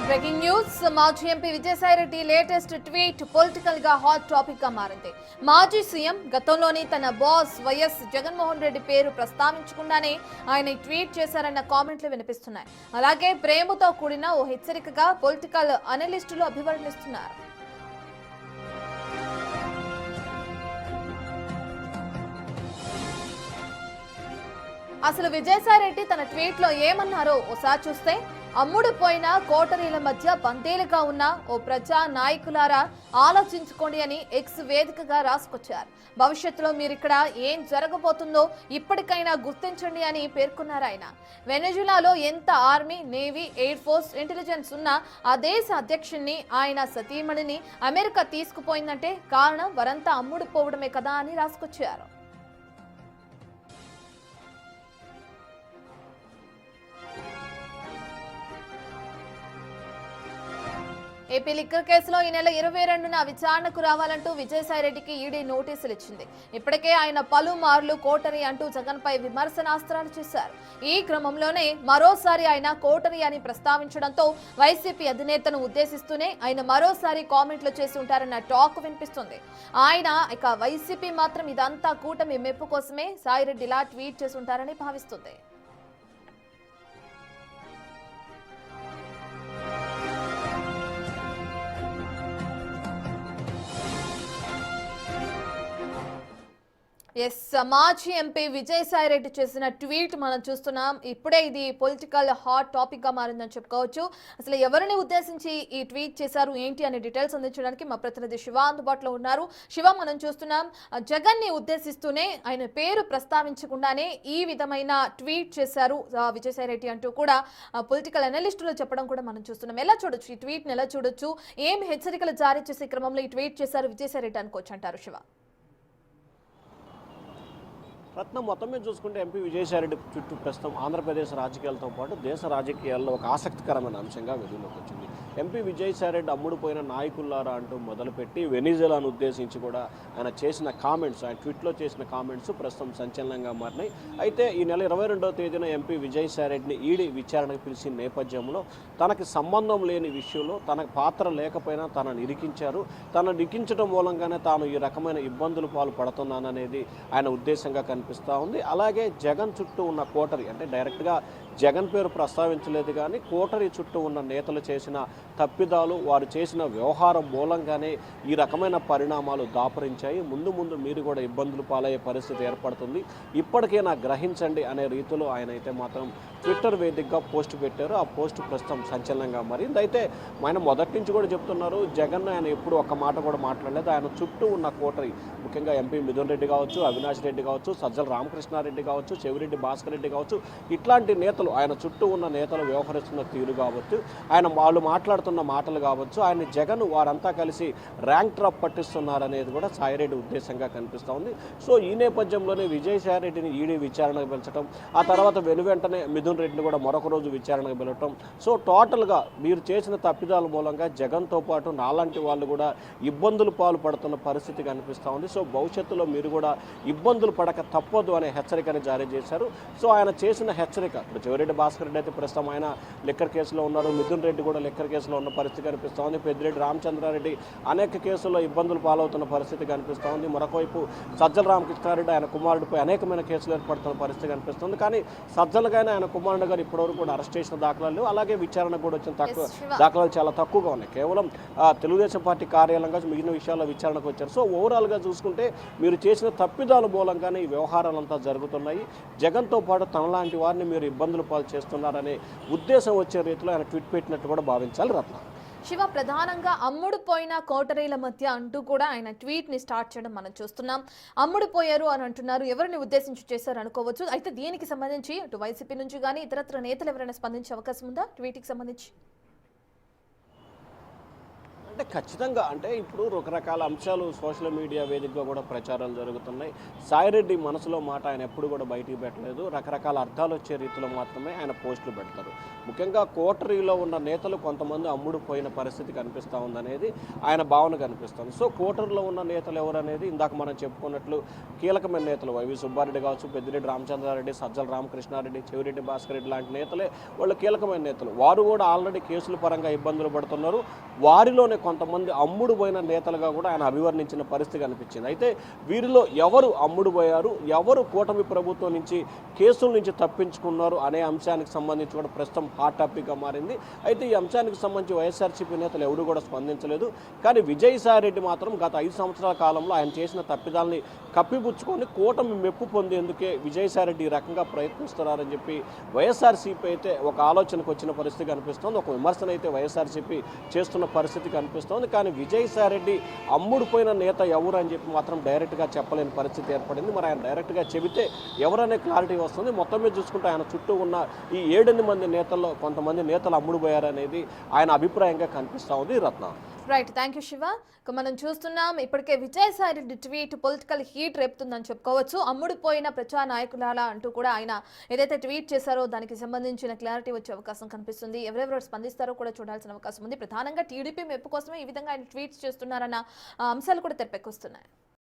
Breaking news మాజీ MP Vijayasai Reddy latest tweet political గా hot topic గా మారింది. మాజీ సీఎం గతంలోని తన బాస్ వైఎస్ జగన్మోహన్ రెడ్డి పేరు ప్రస్తావించకుండానే ఆయన ట్వీట్ చేశారన్న కామెంట్లు వినిపిస్తున్నాయి. అలాగే ప్రేమతో కూడిన ఓ హెచ్చరికగా పొలిటికల్ అనలిస్టులు అభివర్ణిస్తున్నారు. అసలు విజయసాయిరెడ్డి తన ట్వీట్ లో ఏమన్నారో ఓసారి చూస్తే, అమ్ముడు పోయిన కోటరీల మధ్య బందేలుగా ఉన్న ఓ ప్రజా నాయకులారా ఆలోచించుకోండి అని ఎక్స్ వేదికగా రాసుకొచ్చారు. భవిష్యత్తులో మీరిక్కడ ఏం జరగబోతుందో ఇప్పటికైనా గుర్తించండి అని పేర్కొన్నారు ఆయన. వెనెజులాలో ఎంత army, navy, air force, intelligence ఉన్నా ఆ దేశ అధ్యక్షుడిని, ఆయన సతీమణిని అమెరికా తీసుకుపోయిందంటే కారణం వారంతా అమ్ముడు పోవడమే కదా అని రాసుకొచ్చారు. ఏపీ లిక్కర్ కేసులో ఈ నెల 22న విచారణకు రావాలంటూ విజయసాయిరెడ్డికి ఈడీ నోటీసులు ఇచ్చింది. ఇప్పటికే ఆయన పలుమార్లు కోటరీ అంటూ జగన్పై విమర్శనాస్త్రాలు చేశారు. ఈ క్రమంలోనే మరోసారి ఆయన కోటరీ అని ప్రస్తావించడంతో వైసీపీ అధినేతను ఉద్దేశిస్తూనే ఆయన మరోసారి కామెంట్లు చేసి ఉంటారన్న టాక్ వినిపిస్తుంది. ఆయన ఇక వైసీపీ మాత్రం ఇదంతా కూటమి మెప్పు కోసమే సాయిరెడ్డి ఇలా ట్వీట్ చేసి ఉంటారని భావిస్తుంది. మాజీ ఎంపీ విజయసాయిరెడ్డి చేసిన ట్వీట్ మనం చూస్తున్నాం. ఇప్పుడే ఇది పొలిటికల్ హాట్ టాపిక్ గా మారిందని చెప్పుకోవచ్చు. అసలు ఎవరిని ఉద్దేశించి ఈ ట్వీట్ చేశారు ఏంటి అనే డీటెయిల్స్ అందించడానికి మా ప్రతినిధి శివ అందుబాటులో ఉన్నారు. శివ, మనం చూస్తున్నాం జగన్ ని ఉద్దేశిస్తూనే ఆయన పేరు ప్రస్తావించకుండానే ఈ విధమైన ట్వీట్ చేశారు విజయసాయిరెడ్డి అంటూ కూడా పొలిటికల్ అనలిస్టులు చెప్పడం కూడా మనం చూస్తున్నాం. ఎలా చూడొచ్చు ఈ ట్వీట్ ని? ఎలా చూడొచ్చు? ఏం హెచ్చరికలు జారీ చేసే క్రమంలో ఈ ట్వీట్ చేశారు విజయసాయిరెడ్డి అనుకోవచ్చు అంటారు శివ? రత్నం మొత్తం మీద చూసుకుంటే ఎంపీ విజయసాయిరెడ్డి చుట్టూ ప్రస్తుతం ఆంధ్రప్రదేశ్ రాజకీయాలతో పాటు దేశ రాజకీయాల్లో ఒక ఆసక్తికరమైన అంశంగా వెలుగులోకి వచ్చింది. ఎంపీ విజయసాయిరెడ్డి అమ్ముడుపోయిన నాయకుల్లారా అంటూ మొదలుపెట్టి వెనిజులాను ఉద్దేశించి కూడా ఆయన చేసిన కామెంట్స్, ఆయన ట్వీట్లో చేసిన కామెంట్స్ ప్రస్తుతం సంచలనంగా మారినాయి. అయితే ఈ నెల 22వ తేదీన ఎంపీ విజయసాయిరెడ్డిని ఈడీ విచారణకు పిలిచిన నేపథ్యంలో తనకి సంబంధం లేని విషయంలో తనకు పాత్ర లేకపోయినా తనను ఇరికించారు, తనను ఇరికించడం మూలంగానే తాను ఈ రకమైన ఇబ్బందులు పాలు పడుతున్నాననేది ఆయన ఉద్దేశంగా కనిపిస్తూ ఉంది. అలాగే జగన్ చుట్టూ ఉన్న కోటరీ, అంటే డైరెక్ట్గా జగన్ పేరు ప్రస్తావించలేదు కానీ కోటరీ చుట్టూ ఉన్న నేతలు చేసిన తప్పిదాలు, వారు చేసిన వ్యవహారం మూలంగానే ఈ రకమైన పరిణామాలు దాపురించాయి. ముందు ముందు మీరు కూడా ఇబ్బందులు పాలయ్యే పరిస్థితి ఏర్పడుతుంది, ఇప్పటికైనా గ్రహించండి అనే రీతిలో ఆయన అయితే మాత్రం ట్విట్టర్ వేదికగా పోస్ట్ పెట్టారు. ఆ పోస్ట్ ప్రస్తుతం సంచలనంగా మారింది. అయితే ఆయన మొదటి నుంచి కూడా చెప్తున్నారు, జగన్ ఆయన ఎప్పుడు ఒక్క మాట కూడా మాట్లాడలేదు. ఆయన చుట్టూ ఉన్న కోటరీ, ముఖ్యంగా ఎంపీ మిథున్ రెడ్డి కావచ్చు, అవినాష్ రెడ్డి కావచ్చు, సజ్జల రామకృష్ణారెడ్డి కావచ్చు, చెవిరెడ్డి భాస్కర్ రెడ్డి కావచ్చు, ఇట్లాంటి నేతలు, ఆయన చుట్టూ ఉన్న నేతలు వ్యవహరిస్తున్న తీరు కావచ్చు, ఆయన వాళ్ళు మాట్లాడుతున్న మాటలు కావచ్చు, ఆయన జగన్ వారంతా కలిసి ర్యాంక్ డ్రాప్ పట్టిస్తున్నారనేది కూడా సాయిరెడ్డి ఉద్దేశంగా కనిపిస్తూ ఉంది. సో ఈ నేపథ్యంలోనే విజయసాయిరెడ్డిని ఈడీ విచారణకు పిలిచడం, ఆ తర్వాత వెనువెంటనే మిథున్ రెడ్డిని కూడా మరొక రోజు విచారణకు పిలవటం. సో టోటల్గా మీరు చేసిన తప్పిదాల మూలంగా జగన్తో పాటు నాలాంటి వాళ్ళు కూడా ఇబ్బందులు పాలు పడుతున్న పరిస్థితి కనిపిస్తూ ఉంది. సో భవిష్యత్తులో మీరు కూడా ఇబ్బందులు పడక తప్పదు అనే హెచ్చరికను జారీ చేశారు. సో ఆయన చేసిన హెచ్చరిక, ఇప్పుడు చెవిరెడ్డి భాస్కర్ రెడ్డి అయితే ప్రస్తుతం ఆయన లిక్కర్ కేసులో ఉన్నారు, మిథున్ రెడ్డి కూడా లిక్కర్ కేసులో ఉన్న పరిస్థితి కనిపిస్తూ ఉంది, పెద్దిరెడ్డి రామచంద్రారెడ్డి అనేక కేసుల్లో ఇబ్బందులు పాలవుతున్న పరిస్థితి కనిపిస్తూ ఉంది, మరొకవైపు సజ్జల రామకృష్ణారెడ్డి ఆయన కుమారుడిపై అనేకమైన కేసులు ఏర్పడుతున్న పరిస్థితి కనిపిస్తుంది. కానీ సజ్జలుగానే ఆయన కుమారుడు గారు ఇప్పటివరకు కూడా అరెస్ట్ చేసిన దాఖలాలు, అలాగే విచారణ కూడా వచ్చిన దాఖలాలు చాలా తక్కువగా ఉన్నాయి. కేవలం తెలుగుదేశం పార్టీ కార్యాలయంగా మిగిలిన విషయాల్లో విచారణకు వచ్చారు. సో ఓవరాల్గా చూసుకుంటే మీరు చేసిన తప్పిదాల మూలంగానే ఈ వ్యవహారాలంతా జరుగుతున్నాయి, జగన్తో పాటు తనలాంటి వారిని మీరు ఇబ్బందులు పాలు చేస్తున్నారనే ఉద్దేశం వచ్చే రీతిలో ఆయన ట్వీట్ పెట్టినట్టు కూడా భావించాలి. రత్న శివ, ప్రధానంగా అమ్ముడు పోయిన కోటరీల మధ్య అంటూ కూడా ఆయన ట్వీట్ ని స్టార్ట్ చేయడం మనం చూస్తున్నాం. అమ్ముడు పోయారు అని అంటున్నారు, ఎవరిని ఉద్దేశించి చేశారు అనుకోవచ్చు. అయితే దీనికి సంబంధించి అటు వైసీపీ నుంచి కానీ ఇతరత్ర నేతలు ఎవరైనా స్పందించే అవకాశం ఉందా ట్వీట్ కి సంబంధించి? అంటే ఖచ్చితంగా అంటే ఇప్పుడు రకరకాల అంశాలు సోషల్ మీడియా వేదికగా కూడా ప్రచారాలు జరుగుతున్నాయి. సాయిరెడ్డి మనసులో మాట ఆయన ఎప్పుడు కూడా బయటికి పెట్టలేదు. రకరకాల అర్థాలు వచ్చే రీతిలో మాత్రమే ఆయన పోస్టులు పెడతారు. ముఖ్యంగా కోటరీలో ఉన్న నేతలు కొంతమంది అమ్ముడు పోయిన పరిస్థితి కనిపిస్తూ ఉందనేది ఆయన భావన కనిపిస్తుంది. సో కోటరీలో ఉన్న నేతలు ఎవరనేది ఇందాక మనం చెప్పుకున్నట్లు కీలకమైన నేతలు వైవి సుబ్బారెడ్డి కావచ్చు, పెద్దిరెడ్డి రామచంద్రారెడ్డి, సజ్జల రామకృష్ణారెడ్డి, చెవిరెడ్డి భాస్కర్ రెడ్డి లాంటి నేతలే వాళ్ళు కీలకమైన నేతలు. వారు కూడా ఆల్రెడీ కేసుల పరంగా ఇబ్బందులు పడుతున్నారు. వారిలోనే కొంతమంది అమ్ముడు పోయిన నేతలుగా కూడా ఆయన అభివర్ణించిన పరిస్థితి కనిపించింది. అయితే వీరిలో ఎవరు అమ్ముడు పోయారు, ఎవరు కూటమి ప్రభుత్వం నుంచి కేసుల నుంచి తప్పించుకున్నారు అనే అంశానికి సంబంధించి కూడా ప్రస్తుతం హాట్ టాపిక్గా మారింది. అయితే ఈ అంశానికి సంబంధించి వైఎస్ఆర్సీపీ నేతలు ఎవరు కూడా స్పందించలేదు. కానీ విజయసాయిరెడ్డి మాత్రం గత 5 సంవత్సరాల కాలంలో ఆయన చేసిన తప్పిదాల్ని కప్పిపుచ్చుకొని కూటమి మెప్పు పొందేందుకే విజయసాయిరెడ్డి ఈ రకంగా ప్రయత్నిస్తున్నారని చెప్పి వైఎస్ఆర్సీపీ అయితే ఒక ఆలోచనకు వచ్చిన పరిస్థితి కనిపిస్తోంది. ఒక విమర్శన అయితే వైఎస్ఆర్సీపీ చేస్తున్న పరిస్థితి కనిపిస్తోంది. కానీ విజయసాయిరెడ్డి అమ్ముడుపోయిన నేత ఎవరు అని చెప్పి మాత్రం డైరెక్ట్గా చెప్పలేని పరిస్థితి ఏర్పడింది. మరి ఆయన డైరెక్ట్గా చెబితే ఎవరనే క్లారిటీ వస్తుంది. మొత్తం మీద చూసుకుంటే ఆయన చుట్టూ ఉన్న ఈ 7-8 మంది నేతల్లో కొంతమంది నేతలు అమ్ముడుపోయారనేది ఆయన అభిప్రాయంగా కనిపిస్తూ ఉంది. Ratna. Right, thank you Siva. మనం చూస్తున్నాం ఇప్పటికే విజయసాయిరెడ్డి ట్వీట్ పొలిటికల్ హీట్ రేపుతుందని చెప్పుకోవచ్చు. అమ్ముడుపోయిన ప్రజా నాయకులాలా అంటూ కూడా ఆయన ఏదైతే ట్వీట్ చేశారో దానికి సంబంధించిన క్లారిటీ వచ్చే అవకాశం కనిపిస్తుంది. ఎవరెవరు స్పందిస్తారో కూడా చూడాల్సిన అవకాశం ఉంది. ప్రధానంగా టీడీపీ మెప్పు కోసమే ఈ విధంగా ఆయన ట్వీట్స్ చేస్తున్నారన్న అంశాలు కూడా తెరపెక్కొస్తున్నాయి.